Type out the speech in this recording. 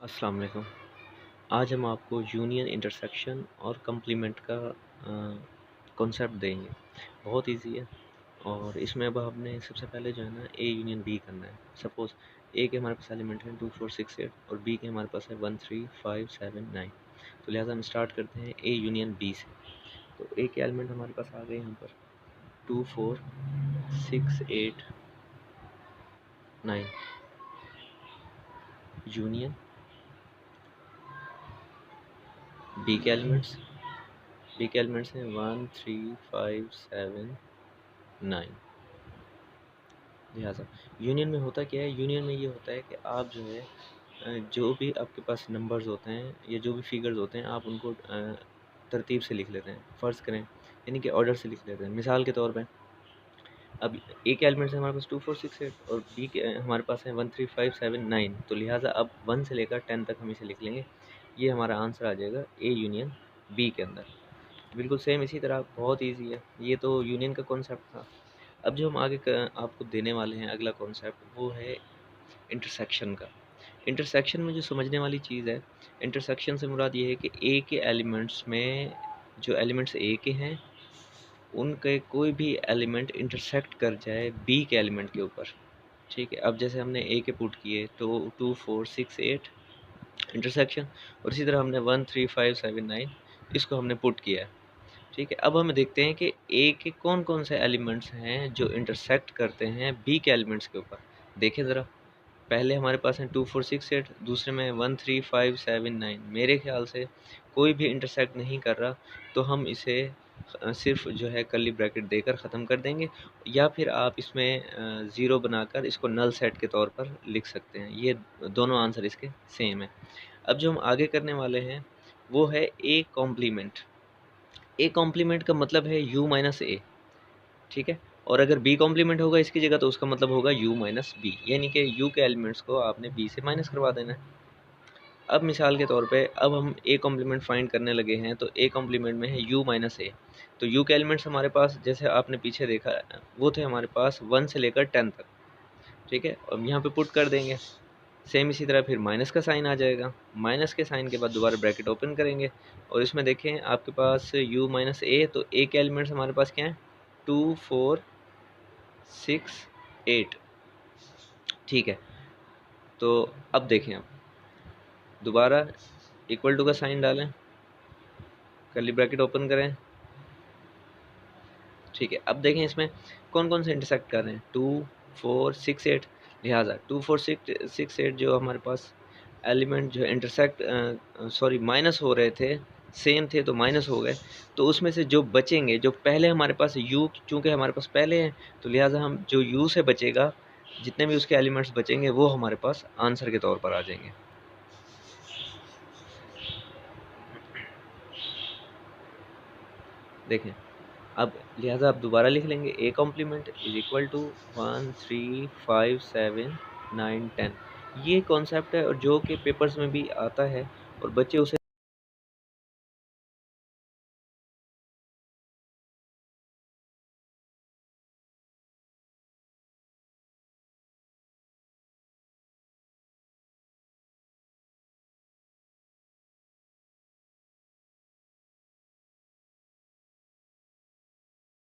अस्सलाम वालेकुम। आज हम आपको यूनियन, इंटरसेक्शन और कॉम्प्लीमेंट का कॉन्सेप्ट देंगे। बहुत इजी है और इसमें अब आपने सबसे पहले जो है ना ए यूनियन बी करना है। सपोज़ ए के हमारे पास एलिमेंट हैं 2 4 6 8 और बी के हमारे पास है 1 3 5 7 9। तो लिहाजा हम स्टार्ट करते हैं ए यूनियन बी से। तो ए के एलिमेंट हमारे पास आ गए यहाँ पर 2 4 6 8 9 यूनियन बी के एलिमेंट्स हैं 1 3 5 7 9। लिहाजा यूनियन में होता क्या है, यूनियन में ये होता है कि आप जो है जो भी आपके पास नंबर्स होते हैं या जो भी फिगर्स होते हैं आप उनको तरतीब से लिख लेते हैं। फ़र्ज़ करें यानी कि ऑर्डर से लिख लेते हैं। मिसाल के तौर पे अब ए के एलिमेंट्स हैं हमारे पास 2 4 6 8 और बी के हमारे पास है 1 3 5 7 9। तो लिहाजा अब 1 से लेकर 10 तक हम इसे लिख लेंगे। ये हमारा आंसर आ जाएगा ए यूनियन बी के अंदर। बिल्कुल सेम इसी तरह बहुत ईजी है। ये तो यूनियन का कॉन्सेप्ट था। अब जो हम आगे आपको देने वाले हैं अगला कॉन्सेप्ट वो है इंटरसेक्शन का। इंटरसेक्शन में जो समझने वाली चीज़ है, इंटरसेक्शन से मुराद ये है कि ए के एलिमेंट्स में जो एलिमेंट्स ए के हैं उनके कोई भी एलिमेंट इंटरसेक्ट कर जाए बी के एलिमेंट के ऊपर। ठीक है, अब जैसे हमने ए के पुट किए तो 2 4 6 8 इंटरसेक्शन और इसी तरह हमने 1 3 5 7 9 इसको हमने पुट किया है। ठीक है, अब हम देखते हैं कि ए के कौन-कौन से एलिमेंट्स हैं जो इंटरसेक्ट करते हैं बी के एलिमेंट्स के ऊपर। देखें ज़रा, पहले हमारे पास हैं 2 4 6 8, दूसरे में 1 3 5 7 9। मेरे ख़्याल से कोई भी इंटरसेक्ट नहीं कर रहा, तो हम इसे सिर्फ़ जो है कर्ली ब्रैकेट देकर ख़त्म कर देंगे या फिर आप इसमें ज़ीरो बनाकर इसको नल सेट के तौर पर लिख सकते हैं। ये दोनों आंसर इसके सेम हैं। अब जो हम आगे करने वाले हैं, वो है ए कॉम्प्लीमेंट। ए कॉम्प्लीमेंट का मतलब है u माइनस ए। ठीक है, और अगर बी कॉम्प्लीमेंट होगा इसकी जगह तो उसका मतलब होगा u माइनस बी, यानी कि u के एलिमेंट्स को आपने b से माइनस करवा देना है। अब मिसाल के तौर पे अब हम ए कॉम्प्लीमेंट फाइंड करने लगे हैं तो ए कॉम्प्लीमेंट में है u माइनस ए। तो u के एलिमेंट्स हमारे पास जैसे आपने पीछे देखा वो थे हमारे पास 1 से लेकर 10 तक। ठीक है, अब यहाँ पे पुट कर देंगे। सेम इसी तरह फिर माइनस का साइन आ जाएगा। माइनस के साइन के बाद दोबारा ब्रैकेट ओपन करेंगे और इसमें देखें आपके पास u माइनस ए। तो ए के एलिमेंट्स हमारे पास क्या हैं 2 4 6 8। ठीक है, तो अब देखें आप दोबारा इक्वल टू का साइन डालें, कर्ली ब्रैकेट ओपन करें। ठीक है, अब देखें इसमें कौन कौन से इंटरसेक्ट कर रहे हैं 2 4 6 8। लिहाजा 2 4 6 8 जो हमारे पास एलिमेंट जो इंटरसेक्ट माइनस हो रहे थे सेम थे तो माइनस हो गए। तो उसमें से जो बचेंगे जो पहले हमारे पास u चूँकि हमारे पास पहले हैं तो लिहाजा हम जो u से बचेगा जितने भी उसके एलिमेंट्स बचेंगे वो हमारे पास आंसर के तौर पर आ जाएंगे। देखें अब लिहाजा आप दोबारा लिख लेंगे A complement is equal to 1 3 5 7 9 10। ये कॉन्सेप्ट है और जो कि पेपर्स में भी आता है और बच्चे उसे